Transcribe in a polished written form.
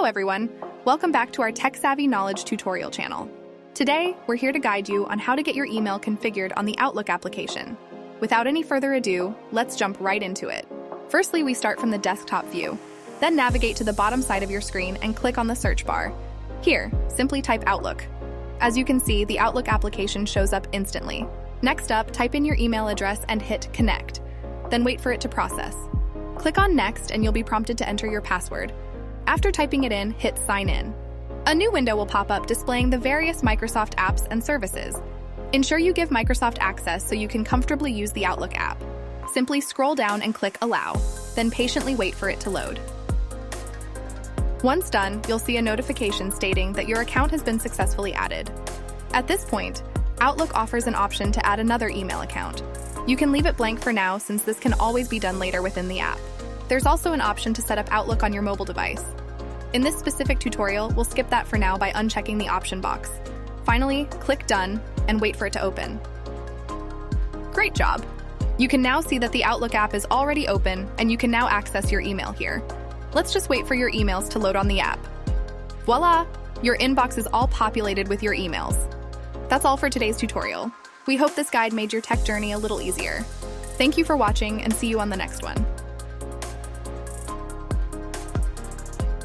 Hello everyone, welcome back to our Tech Savvy Knowledge tutorial channel. Today, we're here to guide you on how to get your email configured on the Outlook application. Without any further ado, let's jump right into it. Firstly, we start from the desktop view. Then navigate to the bottom side of your screen and click on the search bar. Here, simply type Outlook. As you can see, the Outlook application shows up instantly. Next up, type in your email address and hit Connect. Then wait for it to process. Click on Next and you'll be prompted to enter your password. After typing it in, hit Sign In. A new window will pop up displaying the various Microsoft apps and services. Ensure you give Microsoft access so you can comfortably use the Outlook app. Simply scroll down and click Allow, then patiently wait for it to load. Once done, you'll see a notification stating that your account has been successfully added. At this point, Outlook offers an option to add another email account. You can leave it blank for now since this can always be done later within the app. There's also an option to set up Outlook on your mobile device. In this specific tutorial, we'll skip that for now by unchecking the option box. Finally, click Done and wait for it to open. Great job! You can now see that the Outlook app is already open and you can now access your email here. Let's just wait for your emails to load on the app. Voila! Your inbox is all populated with your emails. That's all for today's tutorial. We hope this guide made your tech journey a little easier. Thank you for watching and see you on the next one.